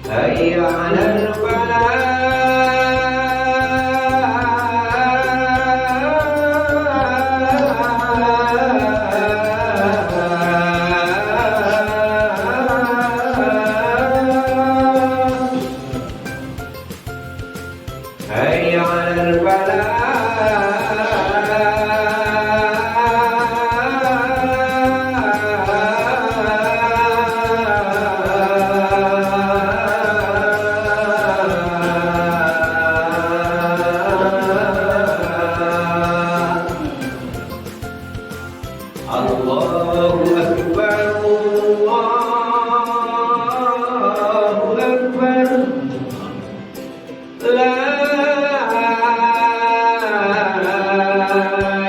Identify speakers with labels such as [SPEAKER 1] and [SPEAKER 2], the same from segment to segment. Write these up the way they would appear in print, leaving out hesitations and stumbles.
[SPEAKER 1] hayya 'alal Allahu Akbar, Allahu Akbar, la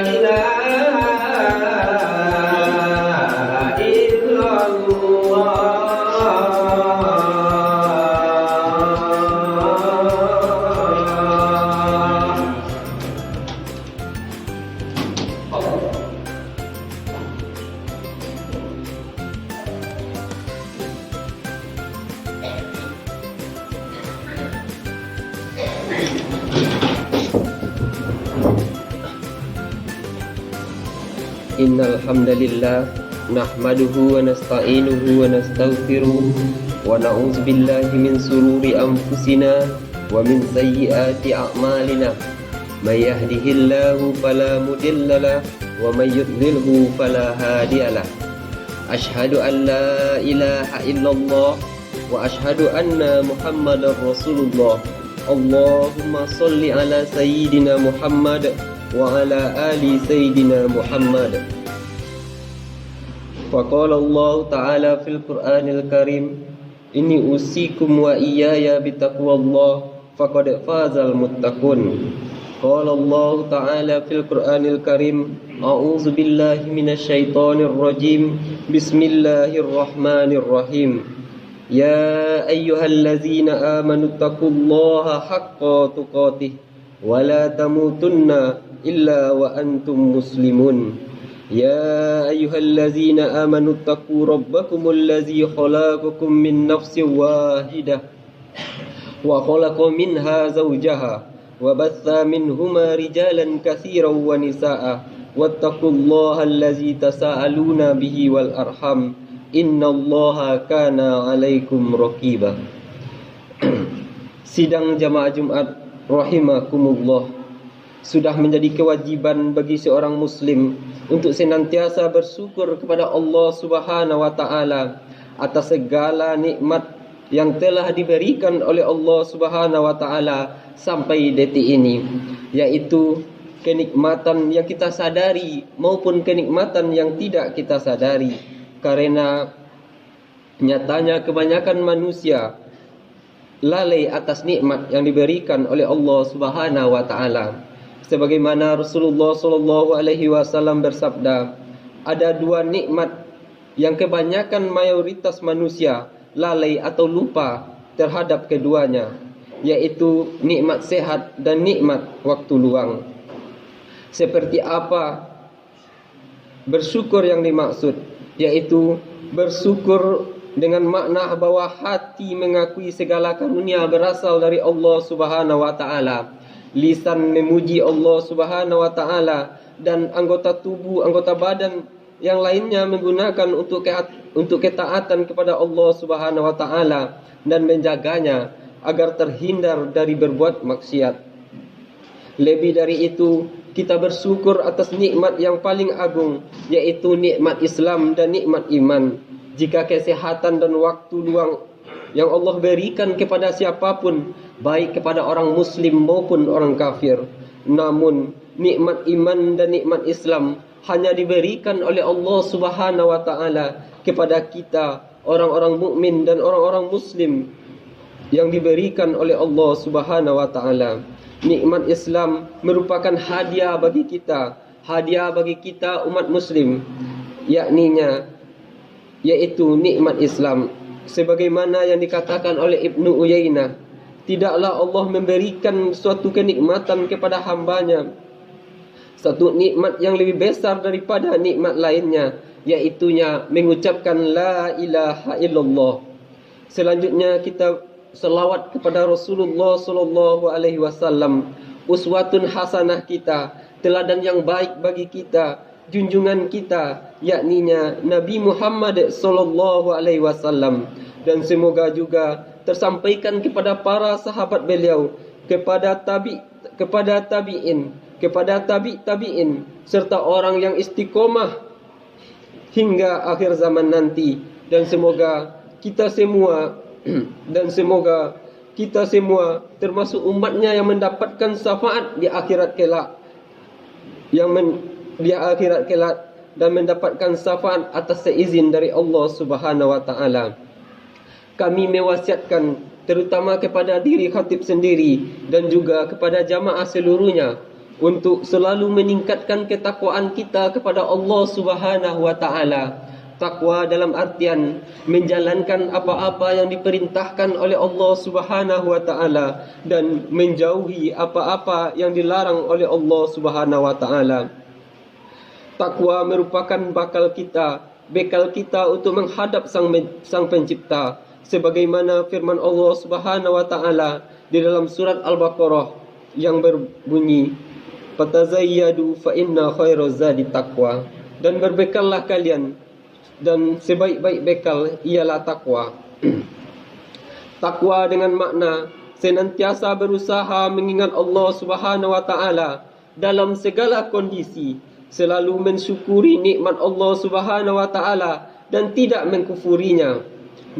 [SPEAKER 1] ilaha illallah.
[SPEAKER 2] Innal hamdalillah nahmaduhu wa nasta'inuhu wa nastaghfiruh wa na'udzu billahi min sururi anfusina wa min sayyiati a'malina. May yahdihillahu fala mudhillalah wa may yudlilhu fala hadiyalah. Asyhadu an la ilaha illallah wa asyhadu anna Muhammadar Rasulullah. Allahumma shalli ala sayyidina Muhammad wa ala ali sayyidina Muhammad. Faqala Allah Ta'ala fil Qur'anil Karim, inni usikum wa iyaya bitaqwallah faqad fazal muttaqun. Qala Allah Ta'ala fil Qur'anil Karim, a'udzu billahi minasyaitonir rajim. Bismillahirrahmanirrahim. Ya ayyuhallazina amanu taqullaha haqqa tuqatih wa la tamutunna illa wa antum muslimun. Ya ayyuhallazina amanu taqu rabbakumul ladzi khalaqakum min nafsin wahidah wa khalaqa minha zawjaha wa batha minhuma rijalan katsiran wa nisaa'a wattaqullaha allazi tasaaluna bihi wal arham innallaha kana 'alaikum raqiba. Sidang jamaah Jumat rahimakumullah, sudah menjadi kewajiban bagi seorang muslim untuk senantiasa bersyukur kepada Allah Subhanahu wa taala atas segala nikmat yang telah diberikan oleh Allah Subhanahu wa taala sampai detik ini, yaitu kenikmatan yang kita sadari maupun kenikmatan yang tidak kita sadari. Karena nyatanya kebanyakan manusia lalai atas nikmat yang diberikan oleh Allah Subhanahu wa taala. Sebagaimana Rasulullah sallallahu alaihi wasallam bersabda, ada dua nikmat yang kebanyakan mayoritas manusia lalai atau lupa terhadap keduanya, yaitu nikmat sehat dan nikmat waktu luang. Seperti apa bersyukur yang dimaksud? Yaitu bersyukur dengan makna bahwa hati mengakui segala karunia berasal dari Allah Subhanahu wa taala, lisan memuji Allah Subhanahu wa taala, dan anggota tubuh, anggota badan yang lainnya menggunakan untuk ketaatan kepada Allah Subhanahu wa taala dan menjaganya agar terhindar dari berbuat maksiat. Lebih dari itu, kita bersyukur atas nikmat yang paling agung, yaitu nikmat Islam dan nikmat iman. Jika kesehatan dan waktu luang yang Allah berikan kepada siapapun, baik kepada orang muslim maupun orang kafir. Namun nikmat iman dan nikmat Islam hanya diberikan oleh Allah Subhanahu wa taala kepada kita, orang-orang mukmin dan orang-orang muslim, yang diberikan oleh Allah Subhanahu wa taala. Nikmat Islam merupakan hadiah bagi kita umat muslim, yaitu nikmat Islam. Sebagaimana yang dikatakan oleh Ibnu Uyainah, tidaklah Allah memberikan suatu kenikmatan kepada hambanya satu nikmat yang lebih besar daripada nikmat lainnya, iaitunya mengucapkan la ilaha illallah. Selanjutnya kita selawat kepada Rasulullah sallallahu alaihi wasallam, uswatun hasanah kita, teladan yang baik bagi kita, junjungan kita, yakninya Nabi Muhammad sallallahu alaihi wasallam. Dan semoga juga tersampaikan kepada para sahabat beliau, kepada tabi'in, kepada tabi'in, serta orang yang istiqomah hingga akhir zaman nanti. Dan semoga kita semua termasuk umatnya yang mendapatkan syafaat di akhirat kelak, dan mendapatkan syafaat atas seizin dari Allah Subhanahu wa taala. Kami mewasiatkan terutama kepada diri khatib sendiri dan juga kepada jamaah seluruhnya untuk selalu meningkatkan ketakwaan kita kepada Allah Subhanahu wa taala. Takwa dalam artian menjalankan apa-apa yang diperintahkan oleh Allah Subhanahu wa taala dan menjauhi apa-apa yang dilarang oleh Allah Subhanahu wa taala. Takwa merupakan bekal kita untuk menghadap Sang Pencipta, sebagaimana firman Allah Subhanahu wa taala di dalam surat Al-Baqarah yang berbunyi, "Fatazayyadu fa inna khairaz zadi taqwa." Dan berbekallah kalian, dan sebaik-baik bekal ialah takwa. Takwa dengan makna senantiasa berusaha mengingat Allah Subhanahu wa taala dalam segala kondisi, selalu mensyukuri nikmat Allah Subhanahu wa taala dan tidak mengkufurinya,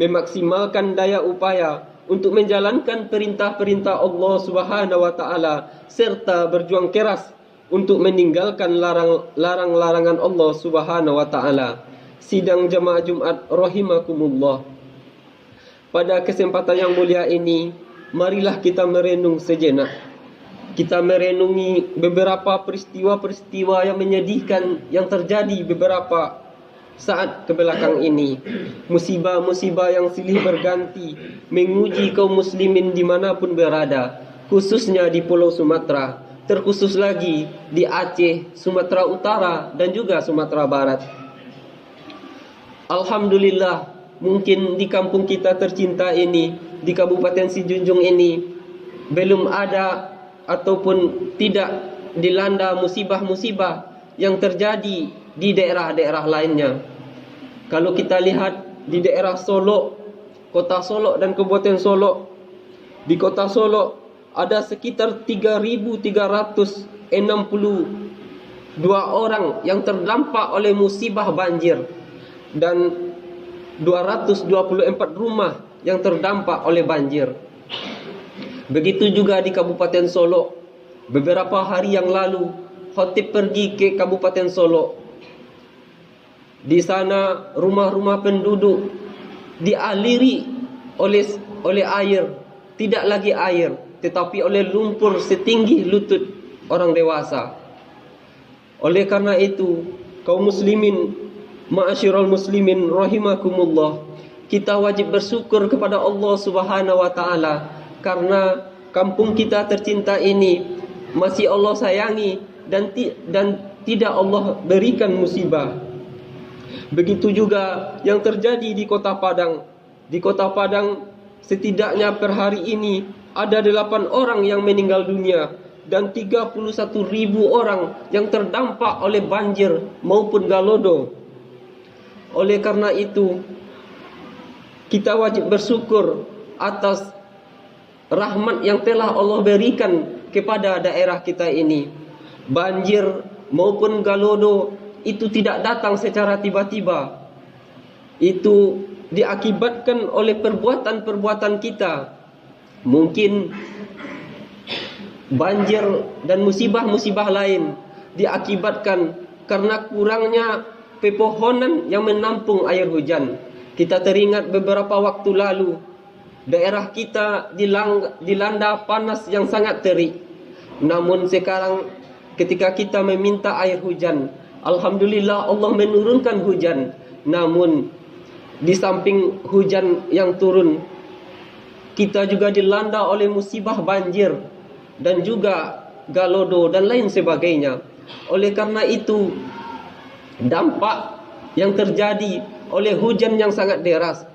[SPEAKER 2] memaksimalkan daya upaya untuk menjalankan perintah-perintah Allah Subhanahu wa taala serta berjuang keras untuk meninggalkan larangan Allah Subhanahu wa taala. Sidang jemaah Jumat rahimakumullah. Pada kesempatan yang mulia ini, marilah kita merenung sejenak. Kita merenungi beberapa peristiwa-peristiwa yang menyedihkan yang terjadi beberapa saat kebelakang ini. Musibah-musibah yang silih berganti menguji kaum muslimin dimanapun berada, khususnya di Pulau Sumatera, terkhusus lagi di Aceh, Sumatera Utara dan juga Sumatera Barat. Alhamdulillah, mungkin di kampung kita tercinta ini, di Kabupaten Sijunjung ini, belum ada ataupun tidak dilanda musibah-musibah yang terjadi di daerah-daerah lainnya. Kalau kita lihat di daerah Solo, kota Solo dan Kabupaten Solo, di kota Solo ada sekitar 3.362 orang yang terdampak oleh musibah banjir dan 224 rumah yang terdampak oleh banjir. Begitu juga di Kabupaten Solo. Beberapa hari yang lalu khatib pergi ke Kabupaten Solo. Di sana rumah-rumah penduduk dialiri oleh air, tidak lagi air, tetapi oleh lumpur setinggi lutut orang dewasa. Oleh karena itu, kaum muslimin, ma'asyiral muslimin rahimakumullah, kita wajib bersyukur kepada Allah Subhanahu wa taala karena kampung kita tercinta ini masih Allah sayangi dan tidak Allah berikan musibah. Begitu juga yang terjadi di Kota Padang. Di Kota Padang setidaknya per hari ini ada 8 orang yang meninggal dunia dan 31.000 orang yang terdampak oleh banjir maupun galodo. Oleh karena itu, kita wajib bersyukur atas rahmat yang telah Allah berikan kepada daerah kita ini. Banjir maupun galodo itu tidak datang secara tiba-tiba. Itu diakibatkan oleh perbuatan-perbuatan kita. Mungkin banjir dan musibah-musibah lain diakibatkan karena kurangnya pepohonan yang menampung air hujan. Kita teringat beberapa waktu lalu daerah kita dilanda panas yang sangat terik. Namun sekarang ketika kita meminta air hujan, alhamdulillah Allah menurunkan hujan. Namun di samping hujan yang turun, kita juga dilanda oleh musibah banjir dan juga galodo dan lain sebagainya. Oleh karena itu, dampak yang terjadi oleh hujan yang sangat deras,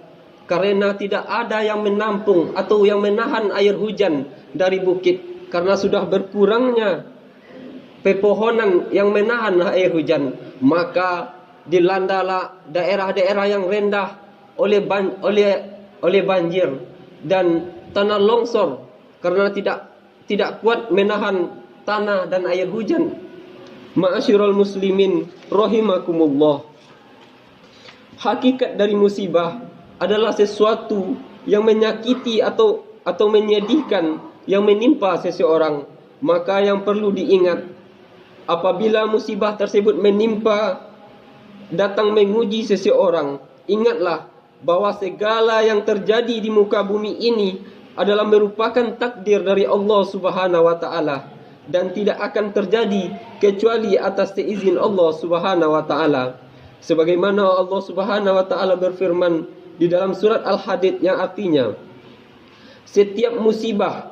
[SPEAKER 2] karena tidak ada yang menampung atau yang menahan air hujan dari bukit, karena sudah berkurangnya pepohonan yang menahan air hujan, maka dilandalah daerah-daerah yang rendah oleh banjir dan tanah longsor, karena tidak kuat menahan tanah dan air hujan. Ma'asyiral muslimin rahimakumullah. Hakikat dari musibah adalah sesuatu yang menyakiti atau menyedihkan yang menimpa seseorang. Maka yang perlu diingat, apabila musibah tersebut menimpa, datang menguji seseorang, ingatlah bahwa segala yang terjadi di muka bumi ini adalah merupakan takdir dari Allah Subhanahu wa taala, dan tidak akan terjadi kecuali atas seizin Allah Subhanahu wa taala. Sebagaimana Allah Subhanahu wa taala berfirman di dalam surat Al-Hadid, yang artinya, setiap musibah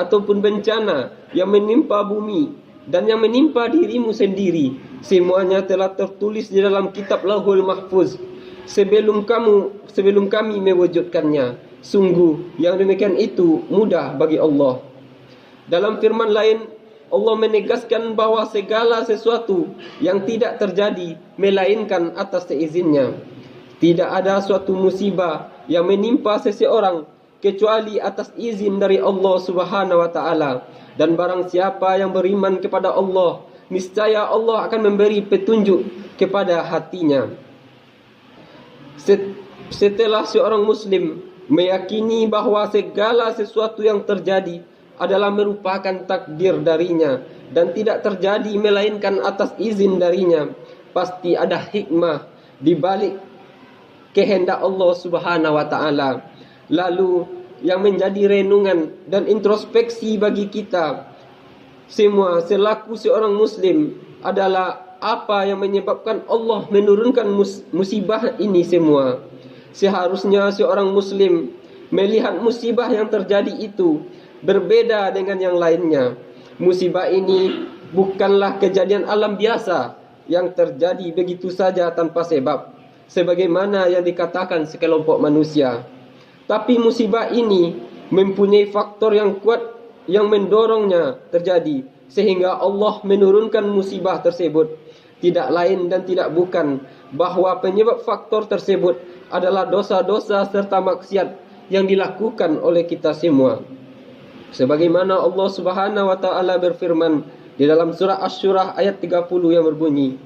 [SPEAKER 2] ataupun bencana yang menimpa bumi dan yang menimpa dirimu sendiri, semuanya telah tertulis di dalam kitab Lauhul Mahfuz sebelum kami mewujudkannya. Sungguh yang demikian itu mudah bagi Allah. Dalam firman lain, Allah menegaskan bahawa segala sesuatu yang tidak terjadi melainkan atas seizinnya. Tidak ada suatu musibah yang menimpa seseorang kecuali atas izin dari Allah Subhanahu wa taala. Dan barang siapa yang beriman kepada Allah, niscaya Allah akan memberi petunjuk kepada hatinya. Setelah seorang muslim meyakini bahawa segala sesuatu yang terjadi adalah merupakan takdir darinya dan tidak terjadi melainkan atas izin darinya, pasti ada hikmah di balik kehendak Allah Subhanahu wa taala. Lalu yang menjadi renungan dan introspeksi bagi kita semua selaku seorang muslim adalah apa yang menyebabkan Allah menurunkan musibah ini semua. Seharusnya seorang muslim melihat musibah yang terjadi itu berbeda dengan yang lainnya. Musibah ini bukanlah kejadian alam biasa yang terjadi begitu saja tanpa sebab, sebagaimana yang dikatakan sekelompok manusia. Tapi musibah ini mempunyai faktor yang kuat yang mendorongnya terjadi, sehingga Allah menurunkan musibah tersebut. Tidak lain dan tidak bukan bahawa penyebab faktor tersebut adalah dosa-dosa serta maksiat yang dilakukan oleh kita semua. Sebagaimana Allah Subhanahu wa taala berfirman di dalam surah Asy-Syura ayat 30 yang berbunyi,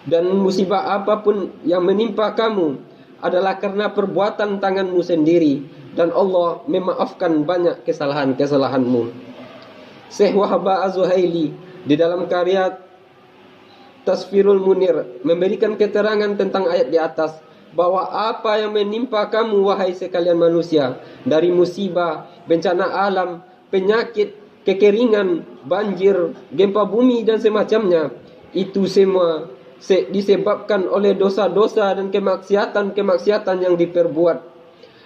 [SPEAKER 2] dan musibah apapun yang menimpa kamu adalah karena perbuatan tanganmu sendiri, dan Allah memaafkan banyak kesalahan-kesalahanmu. Syekh Wahab Az-Zuhaili di dalam karya Tasfirul Munir memberikan keterangan tentang ayat di atas, bahwa apa yang menimpa kamu wahai sekalian manusia dari musibah, bencana alam, penyakit, kekeringan, banjir, gempa bumi dan semacamnya, itu semua disebabkan oleh dosa-dosa dan kemaksiatan-kemaksiatan yang diperbuat.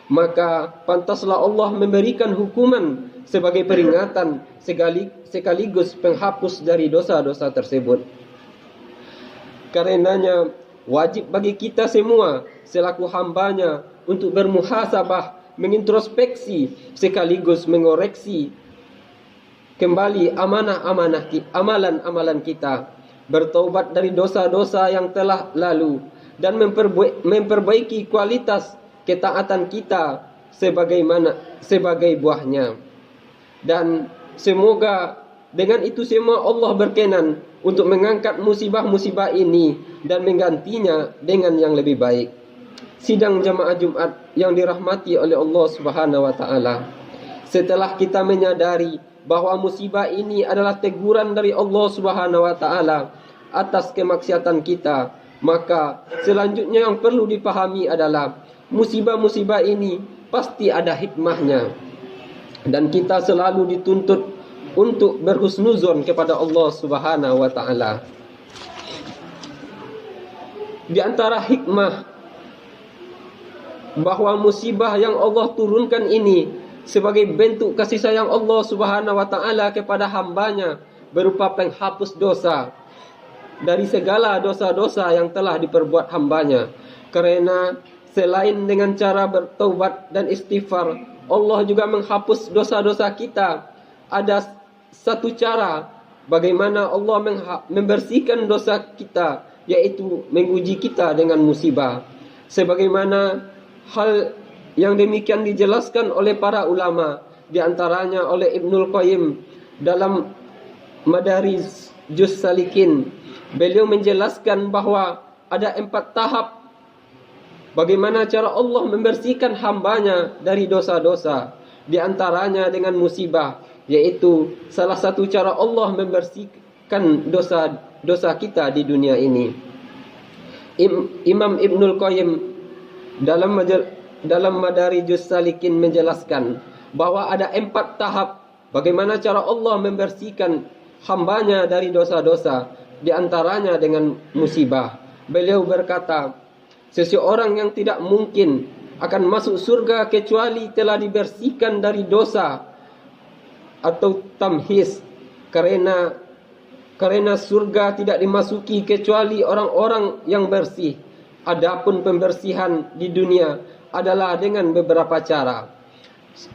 [SPEAKER 2] Maka pantaslah Allah memberikan hukuman sebagai peringatan sekaligus penghapus dari dosa-dosa tersebut. Karenanya wajib bagi kita semua selaku hambanya untuk bermuhasabah, mengintrospeksi sekaligus mengoreksi kembali amalan-amalan kita, bertaubat dari dosa-dosa yang telah lalu, dan memperbaiki kualitas ketaatan kita sebagai buahnya. Dan semoga dengan itu semua Allah berkenan untuk mengangkat musibah-musibah ini dan menggantinya dengan yang lebih baik. Sidang jamaah Jumat yang dirahmati oleh Allah Subhanahu wa taala, setelah kita menyadari bahawa musibah ini adalah teguran dari Allah Subhanahu wa taala atas kemaksiatan kita, maka selanjutnya yang perlu dipahami adalah musibah-musibah ini pasti ada hikmahnya, dan kita selalu dituntut untuk berhusnuzon kepada Allah Subhanahu wa taala. Di antara hikmah bahawa musibah yang Allah turunkan ini sebagai bentuk kasih sayang Allah Subhanahu wa taala kepada hambanya, berupa penghapus dosa dari segala dosa-dosa yang telah diperbuat hambanya. Karena selain dengan cara bertaubat dan istighfar, Allah juga menghapus dosa-dosa kita. Ada satu cara bagaimana Allah membersihkan dosa kita, yaitu menguji kita dengan musibah. Sebagaimana hal yang demikian dijelaskan oleh para ulama, di antaranya oleh Ibnul Qayyim dalam Madarij Juz Salikin. Beliau menjelaskan bahwa ada 4 tahap bagaimana cara Allah membersihkan hambanya dari dosa-dosa. Di antaranya dengan musibah, yaitu salah satu cara Allah membersihkan dosa kita di dunia ini. Imam Ibnul Qayyim dalam Madarijus Salikin menjelaskan bahwa ada 4 tahap bagaimana cara Allah membersihkan hambanya dari dosa-dosa, di antaranya dengan musibah. Beliau berkata, seseorang yang tidak mungkin akan masuk surga kecuali telah dibersihkan dari dosa atau tamhis, karena surga tidak dimasuki kecuali orang-orang yang bersih. Adapun pembersihan di dunia adalah dengan beberapa cara.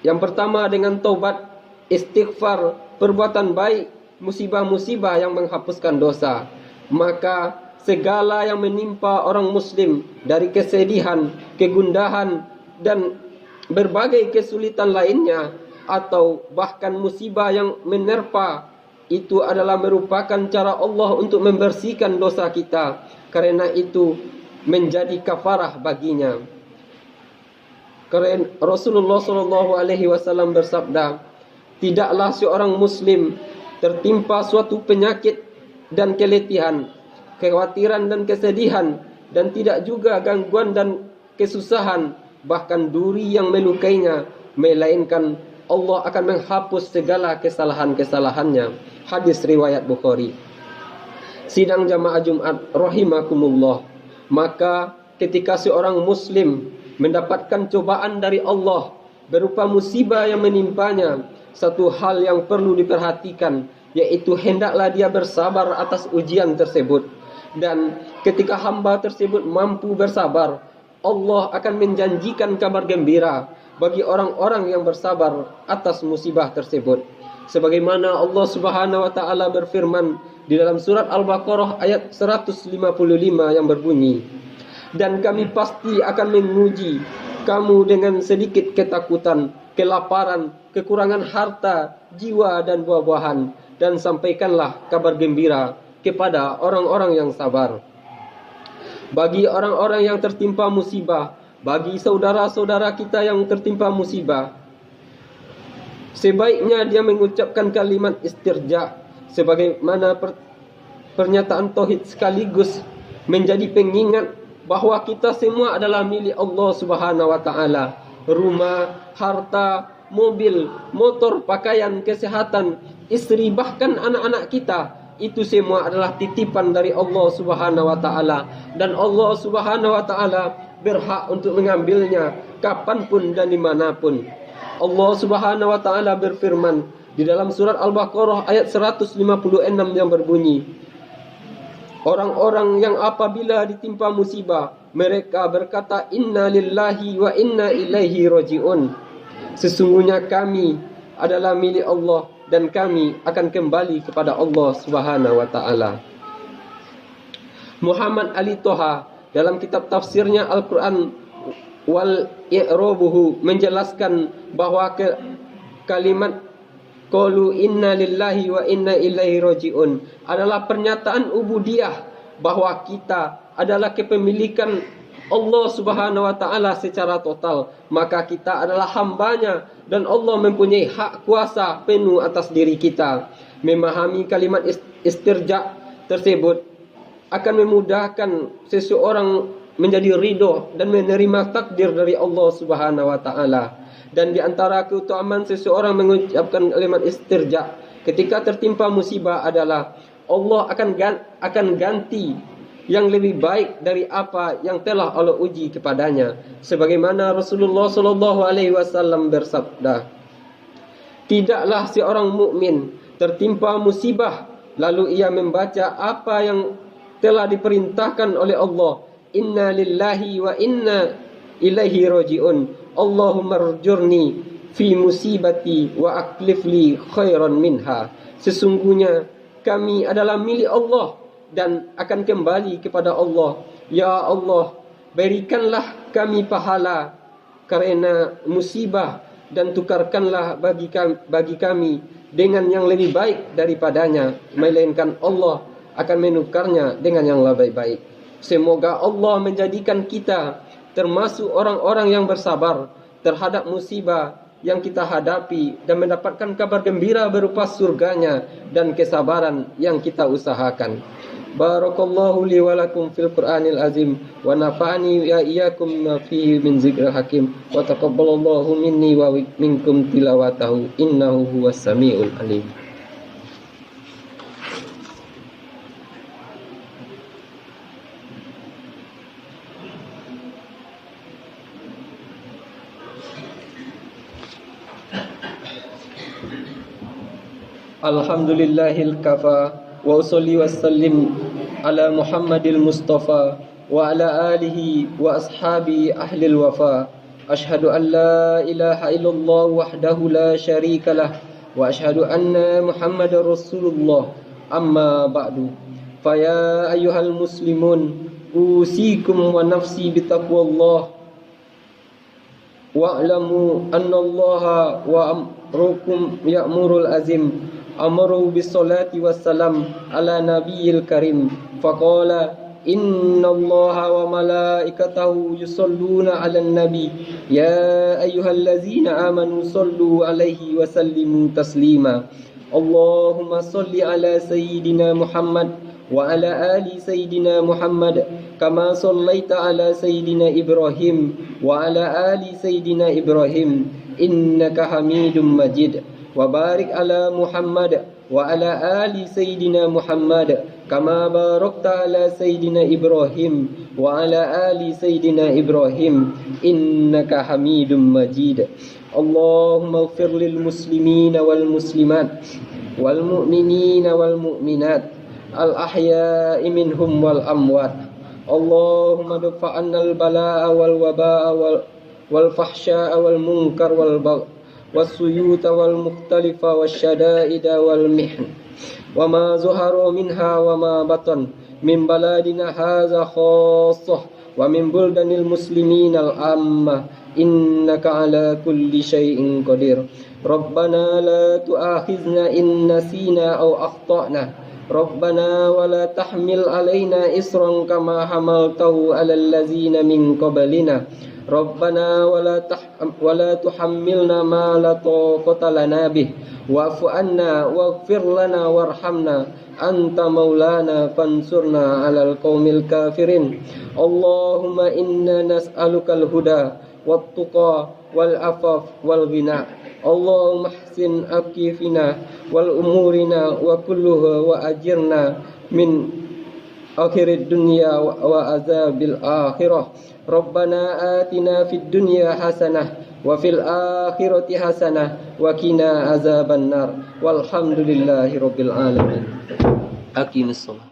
[SPEAKER 2] Yang pertama dengan taubat, istighfar, perbuatan baik, musibah-musibah yang menghapuskan dosa. Maka segala yang menimpa orang muslim dari kesedihan, kegundahan, dan berbagai kesulitan lainnya, atau bahkan musibah yang menerpa, itu adalah merupakan cara Allah untuk membersihkan dosa kita. Karena itu menjadi kafarah baginya. Karena Rasulullah SAW bersabda, tidaklah seorang muslim tertimpa suatu penyakit dan keletihan, kekhawatiran dan kesedihan, dan tidak juga gangguan dan kesusahan, bahkan duri yang melukainya, melainkan Allah akan menghapus segala kesalahan-kesalahannya. Hadis riwayat Bukhari. Sidang jamaah Jumat rahimakumullah. Maka ketika seorang muslim mendapatkan cobaan dari Allah berupa musibah yang menimpanya, satu hal yang perlu diperhatikan, yaitu hendaklah dia bersabar atas ujian tersebut. Dan ketika hamba tersebut mampu bersabar, Allah akan menjanjikan kabar gembira bagi orang-orang yang bersabar atas musibah tersebut. Sebagaimana Allah Subhanahu wa taala berfirman di dalam surat Al-Baqarah ayat 155 yang berbunyi, dan kami pasti akan menguji kamu dengan sedikit ketakutan, kelaparan, kekurangan harta, jiwa dan buah-buahan, dan sampaikanlah kabar gembira kepada orang-orang yang sabar. Bagi orang-orang yang tertimpa musibah, bagi saudara-saudara kita yang tertimpa musibah, sebaiknya dia mengucapkan kalimat istirja, sebagaimana pernyataan tauhid sekaligus menjadi pengingat bahwa kita semua adalah milik Allah Subhanahu wa taala. Rumah, harta, mobil, motor, pakaian, kesehatan, istri, bahkan anak-anak kita, itu semua adalah titipan dari Allah Subhanahu wa taala, dan Allah Subhanahu wa taala berhak untuk mengambilnya kapanpun dan dimanapun. Allah Subhanahu wa taala berfirman di dalam surat Al-Baqarah ayat 156 yang berbunyi, orang-orang yang apabila ditimpa musibah, mereka berkata, inna lillahi wa inna ilaihi raji'un. Sesungguhnya kami adalah milik Allah dan kami akan kembali kepada Allah Subhanahu wa taala. Muhammad Ali Toha dalam kitab tafsirnya Al-Quran wal i'rabuhu menjelaskan bahwa kalimat qalu inna lillahi wa inna ilaihi raji'un adalah pernyataan ubudiyah, bahwa kita adalah kepemilikan Allah Subhanahu wa taala secara total, maka kita adalah hambanya dan Allah mempunyai hak kuasa penuh atas diri kita. Memahami kalimat istirja tersebut akan memudahkan seseorang menjadi ridho dan menerima takdir dari Allah Subhanahu wa taala. Dan di antara keutamaan seseorang mengucapkan kalimat istirja ketika tertimpa musibah adalah Allah akan ganti yang lebih baik dari apa yang telah Allah uji kepadanya. Sebagaimana Rasulullah SAW bersabda, tidaklah seorang mukmin tertimpa musibah, lalu ia membaca apa yang telah diperintahkan oleh Allah. Inna lillahi wa inna ilaihi raji'un. Allahumma rjurni fi musibati wa aklifli khairan minha. Sesungguhnya kami adalah milik Allah dan akan kembali kepada Allah. Ya Allah, berikanlah kami pahala karena musibah dan tukarkanlah bagi kami dengan yang lebih baik daripadanya, melainkan Allah akan menukarnya dengan yang lebih baik. Semoga Allah menjadikan kita termasuk orang-orang yang bersabar terhadap musibah yang kita hadapi dan mendapatkan kabar gembira berupa surganya dan kesabaran yang kita usahakan. Barakallahu li wa lakum fil Qur'anil azim wa nafa'ani ya iyyakum ma fihi min zikril hakim wa taqabbalallahu minni wa minkum tilawatahu innahu huwas samiul alim. Alhamdulillahil kafa wa usolli wassallim ala Muhammadil Mustafa wa ala alihi wa ashabi ahlil wafa. Ashhadu an la ilaha illallah wahdahu la syarika lah wa ashhadu anna Muhammadar Rasulullah. Amma ba'du. Faya ayyuhal muslimun, usikum wa nafsi bitaqwallah wa'lamu annallaha wa amrukum ya'murul azim. Amaru bisolati wassalam ala nabiyil karim. Faqala innallaha wa malaikatahu yusalluna ala nabi. Ya ayyuhallazina amanu sallu alaihi wa sallimu taslima. Allahumma salli ala sayyidina Muhammad wa ala ali sayyidina Muhammad kama sallaita ala sayyidina Ibrahim wa ala ali sayyidina Ibrahim innaka Hamidum Majid. Wa barik ala Muhammad wa ala ali sayyidina Muhammad kama barakta ala sayyidina Ibrahim wa ala ali sayyidina Ibrahim innaka Hamidum Majid. Allahumma ighfir lil muslimina wal muslimat wal mu'minina wal mu'minat al ahya'i minhum wal amwat. Allahumma dafa'anna al balaa wal waba'a wal fahsya'a wal munkar wal bagh والسيوط والمختلف والشدائد والمحن وما ظهر منها وما بطن من بلادنا هذا خاصة ومن بلدان المسلمين العامة إنك على كل شيء قدير. ربنا لا تؤاخذنا إن نسينا أو أخطأنا. ربنا ولا تحمل علينا إصرا كما حملته على الذين من قبلنا. ربنا ولا تحملنا ما لا طاقة لنا به واعف عنا واغفر لنا وارحمنا أنت مولانا فانصرنا على القوم الكافرين. اللهم إنا نسألك الهدى والتقى والعفاف والغنى. اللهم احسن عاقبتنا والأمورنا وكلها وأجرنا من آخر الدنيا وعذاب الآخرة. ربنا آتنا في الدنيا حسنة وفي الآخرة حسنة وقنا عذاب النار والحمد لله رب العالمين. أقم الصلاة.